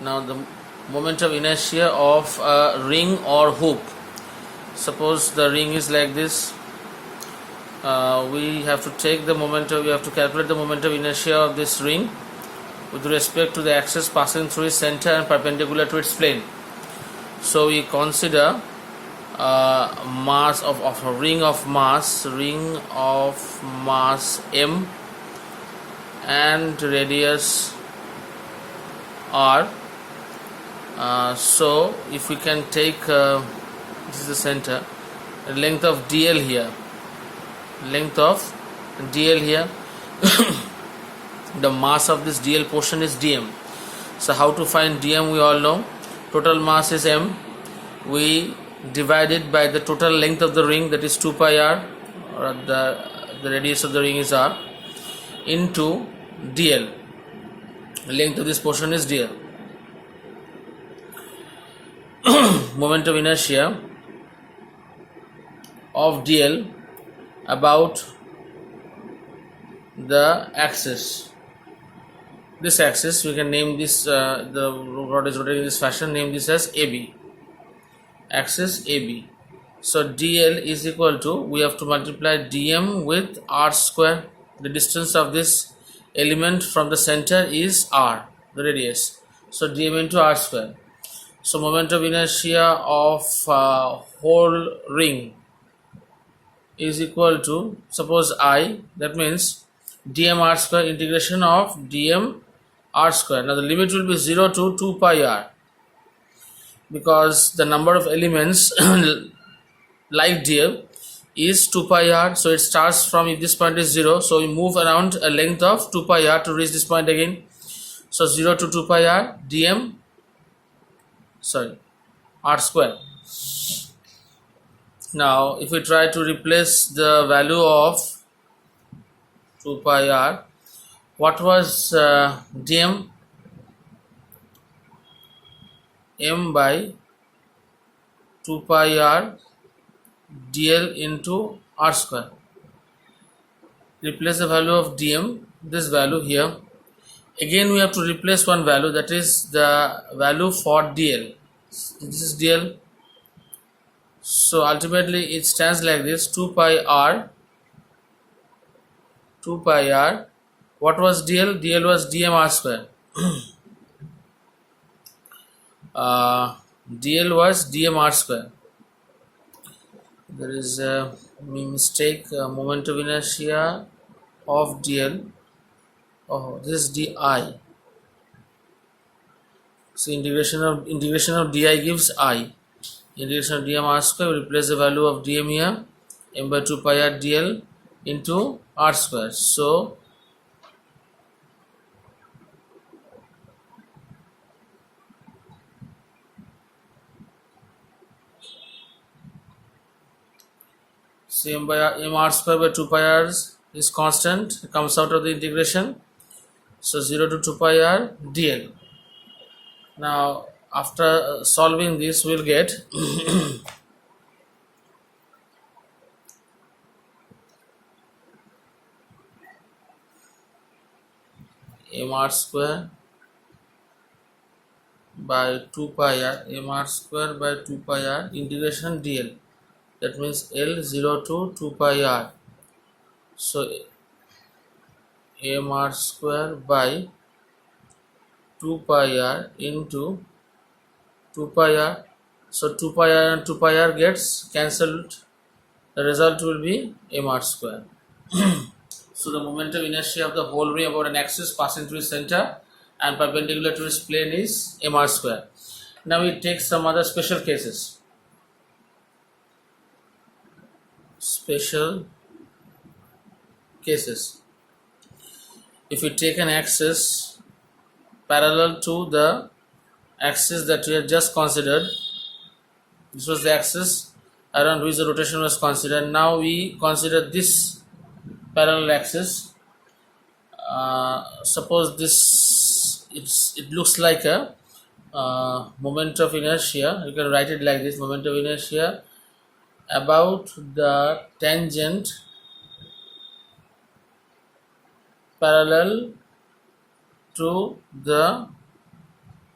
Now the moment of inertia of a ring or hoop. Suppose the ring is like this. We have to take the we have to calculate the moment of inertia of this ring with respect to the axis passing through its center and perpendicular to its plane. So we consider mass of a ring of mass m and radius r. So if we can take this is the center, length of dl here, the mass of this dl portion is dm. So how to find dm? We all know total mass is m. We divide it by the total length of the ring, that is 2 pi r, or the radius of the ring is r, into dl. The length of this portion is dl. Moment of inertia of dl about the axis. This axis, we can name this, the rod is rotating in this fashion, name this as AB, axis AB. So dl is equal to, we have to multiply dm with r square. The distance of this element from the center is r, the radius. So dm into r square. So moment of inertia of whole ring is equal to, suppose I, that means dm r square integration of dm r square. Now the limit will be 0 to 2 pi r, because the number of elements like dl is 2 pi r. So it starts from, if this point is 0, so we move around a length of 2 pi r to reach this point again. So 0 to 2 pi r dm r square. Now if we try to replace the value of 2 pi r, what was dm? M by 2 pi r dl into r square. Replace the value of dm, this value here. Again we have to replace one value, that is the value for dl. This is dl. So ultimately it stands like this: 2 pi r. What was dl? dl was dm r square. dl was dm r square. There is a mistake. Moment of inertia of dl. Oh, this is di. So integration of di gives I. Integration of dm r square, we replace the value of dm here, m by 2 pi r dl into r square. So m by m r square by 2 pi r is constant, it comes out of the integration. So 0 to 2 pi r dl. Now after solving this, we'll get m r square by 2 pi r, m r square by 2 pi r integration dl. That means L 0 to 2 pi r. So m r square by 2 pi r into 2 pi r. So 2 pi r and 2 pi r gets cancelled. The result will be m r square. So the moment of inertia of the whole ring about an axis passing through its center and perpendicular to its plane is m r square. Now we take some other special cases. If we take an axis parallel to the axis that we have just considered, this was the axis around which the rotation was considered. Now we consider this parallel axis. Suppose this, it looks like a moment of inertia. You can write it like this: moment of inertia about the tangent parallel to the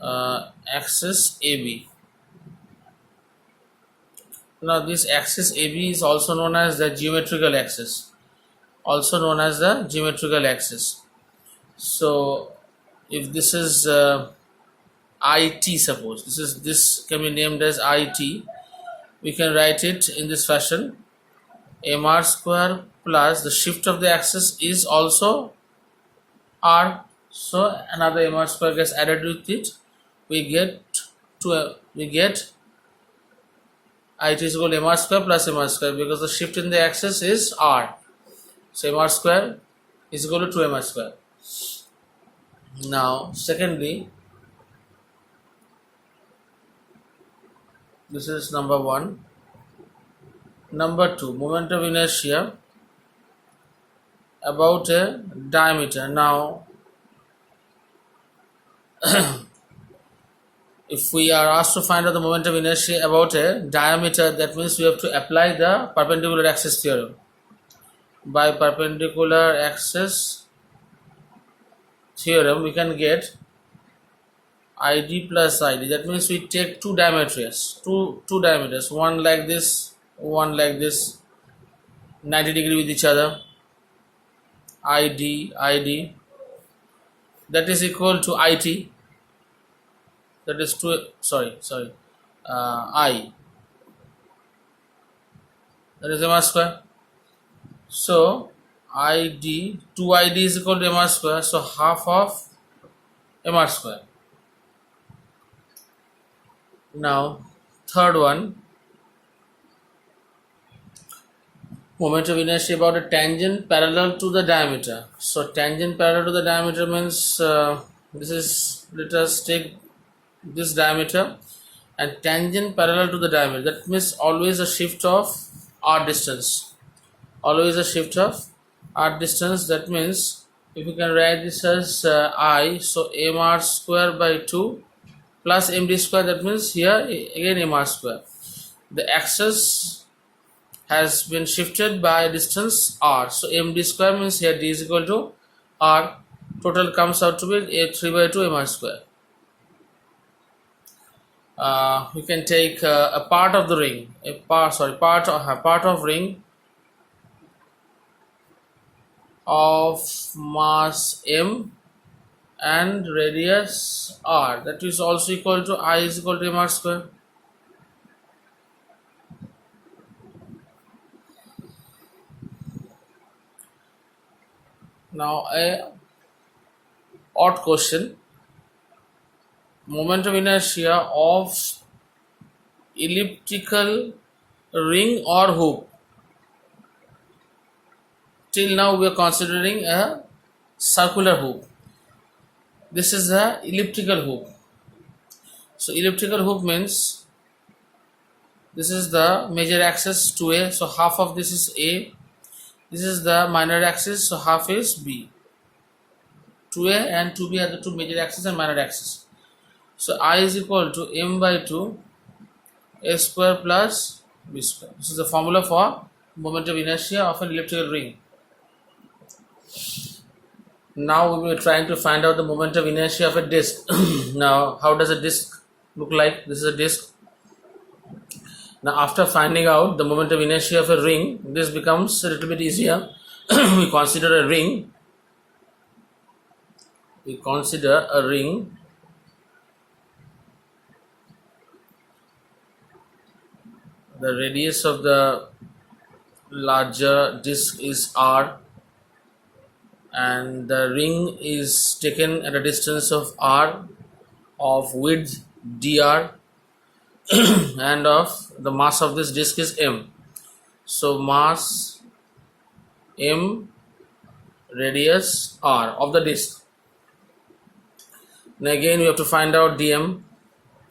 axis AB. Now this axis AB is also known as the geometrical axis. Also known as the geometrical axis. So if this is IT, suppose this can be named as IT, we can write it in this fashion: mr square plus the shift of the axis is also r, so another mr square gets added with it. We get it is equal to mr square plus mr square, because the shift in the axis is r. So mr square is equal to 2mr square. Now secondly, this is number 1. Number 2, moment of inertia about a diameter. Now if we are asked to find out the moment of inertia about a diameter, that means we have to apply the perpendicular axis theorem. By perpendicular axis theorem, we can get ID plus ID. That means we take two diameters, one like this, 90 degree with each other. ID, that is equal to IT. That is I. That is mr square. So ID, 2ID is equal to mr square. So half of mr square. Now third one, moment of inertia about a tangent parallel to the diameter. So tangent parallel to the diameter means let us take this diameter and tangent parallel to the diameter. That means always a shift of r distance. That means if you can write this as I, so mr square by 2 plus md square, that means here again mr square. The axis has been shifted by distance r, so md square means here d is equal to r. Total comes out to be a 3 by 2 mr square. We can take a part of the ring, part of ring of mass m and radius r, that is also equal to I is equal to mr square. Now a odd question: moment of inertia of elliptical ring or hoop. Till now we are considering a circular hoop. This is the elliptical hoop. So elliptical hoop means this is the major axis 2a, so half of this is a. This is the minor axis, so half is b. 2a and 2b are the two major axes and minor axis. So I is equal to m by 2 a square plus b square. This is the formula for moment of inertia of an elliptical ring. Now we will be trying to find out the moment of inertia of a disc. Now how does a disc look like? This is a disc. Now after finding out the moment of inertia of a ring, this becomes a little bit easier. We consider a ring. The radius of the larger disc is r, and the ring is taken at a distance of r, of width dr, and of the mass of this disc is m. So mass m, radius r of the disc. Now again we have to find out dm.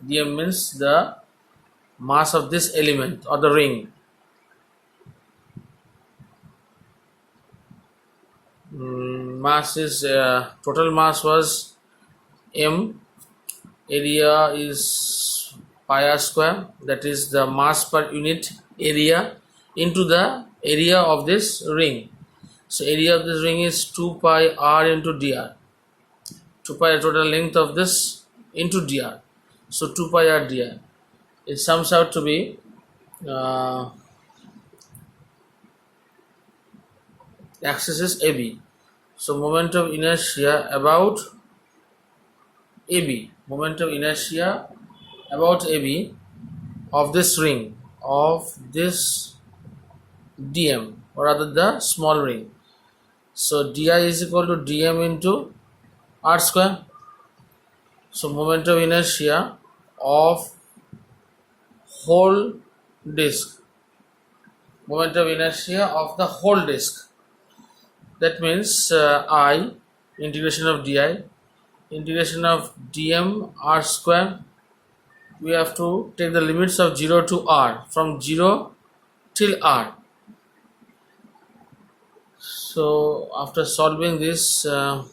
Dm means the mass of this element or the ring. Mass is total mass was m, area is pi r square, that is the mass per unit area into the area of this ring. So area of this ring is 2 pi r into dr. 2 pi total length of this into dr. So 2 pi r dr. It sums out to be axis is AB. So moment of inertia about AB. Moment of inertia about AB of this ring, of this dm, or rather the small ring. So di is equal to dm into r square. So moment of inertia of whole disk, moment of inertia of the whole disk. That means I integration of di, integration of dm r square. We have to take the limits of 0 to r, from 0 till r. So after solving this, this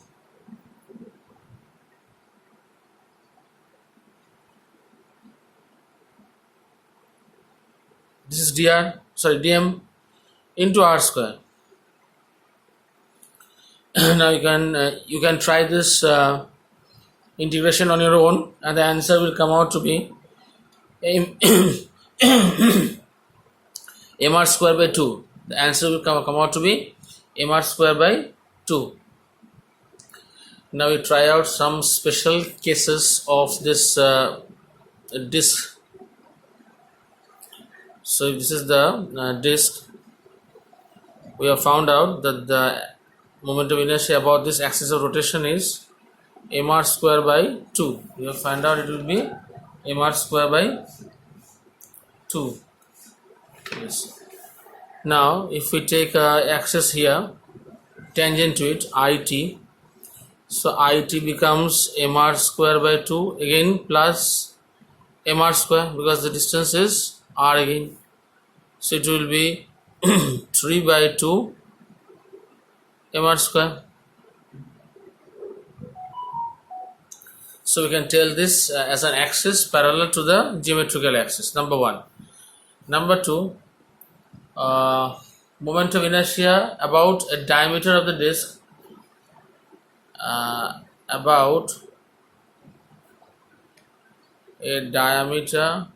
is dm into r square. Now you can try this integration on your own, and the answer will come out to be mr square by 2. The answer will come out to be mr square by 2. Now we try out some special cases of this disk. So if this is the disk, we have found out that the moment of inertia about this axis of rotation is mr square by 2. We have found out it will be mr square by 2. Yes. Now if we take axis here, tangent to it, it, so it becomes mr square by 2 again plus mr square, because the distance is r again. So it will be 3 by 2 mr square. So we can tell this as an axis parallel to the geometrical axis, number 1. Number 2, moment of inertia about a diameter of the disk, about a diameter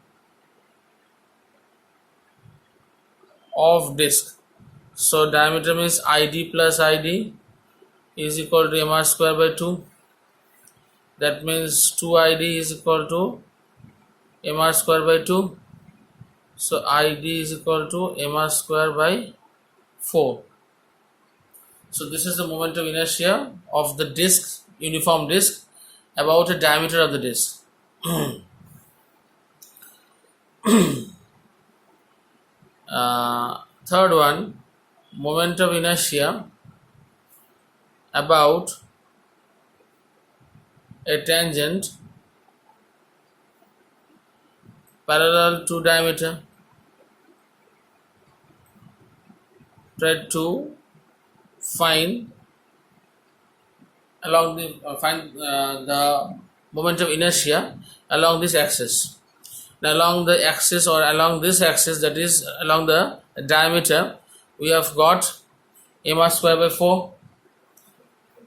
of disk. So diameter means id plus id is equal to mr square by 2. That means 2id is equal to mr square by 2. So id is equal to mr square by 4. So this is the moment of inertia of the disk, uniform disk, about a diameter of the disk. Third one, moment of inertia about a tangent parallel to diameter. Try to find along the moment of inertia along this axis. Now along the axis, or along this axis, that is along the diameter, we have got mr square by 4.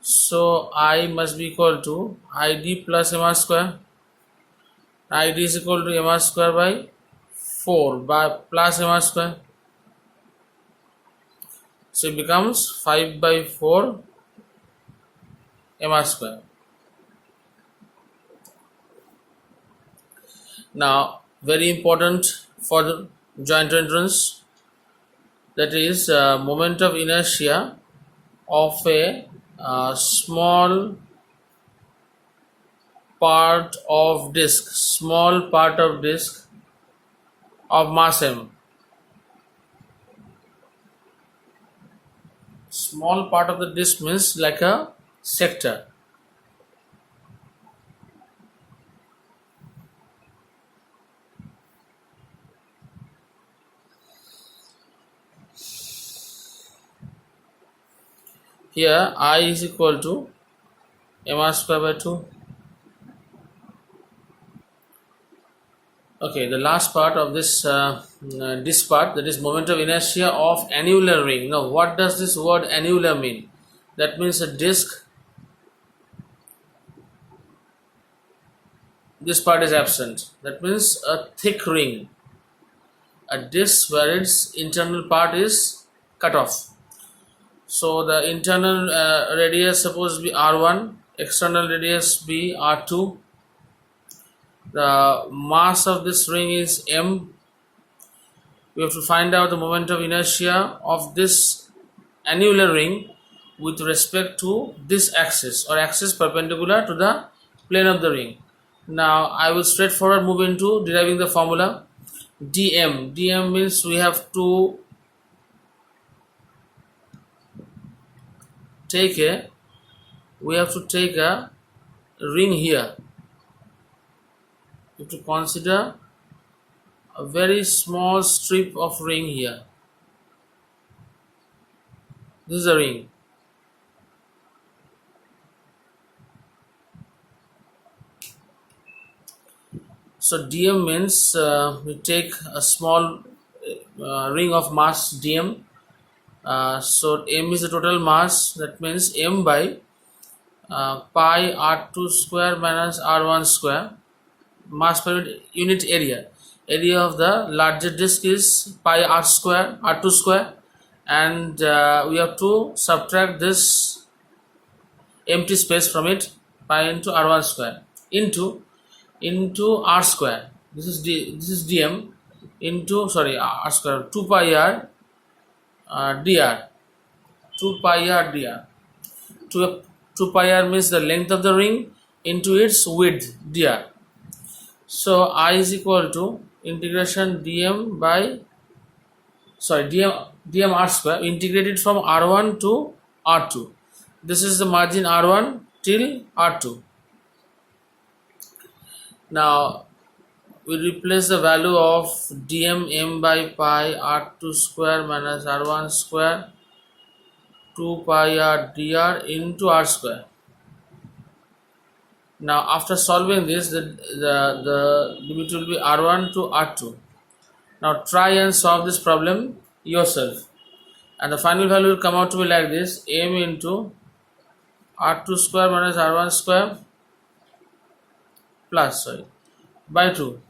So I must be equal to id plus mr square. id is equal to mr square by 4 by plus mr square. So it becomes 5 by 4 mr square. Now very important for the joint entrance, that is moment of inertia of a small part of disk, small part of disk of mass m. Small part of the disk means like a sector. Here I is equal to mr square by 2. Okay, the last part of this disk part, that is moment of inertia of annular ring. Now what does this word annular mean? That means a disk this part is absent. That means a thick ring, a disc where its internal part is cut off. So the internal radius suppose be r1, external radius be r2. The mass of this ring is m. We have to find out the moment of inertia of this annular ring with respect to this axis or axis perpendicular to the plane of the ring. Now I will straightforward move into deriving the formula. dm means we have to take a ring here. We have to consider a very small strip of ring here. This is a ring. So dm means we take a small ring of mass dm. So m is the total mass. That means m by pi r2 square minus r1 square. Mass per unit area. Area of the larger disk is pi r square, r2 square, and we have to subtract this empty space from it, pi into r1 square into r square. This is dm into r square 2 pi r dr. 2 pi r dr. 2 pi r means the length of the ring into its width dr. So I is equal to integration dm r square integrated from r1 to r2. This is the margin r1 till r2. Now we replace the value of dm m by pi r2 square minus r1 square 2 pi r dr into r square. Now after solving this, the limit will be r1 to r2. Now try and solve this problem yourself, and the final value will come out to be like this: m into r2 square minus r1 square by 2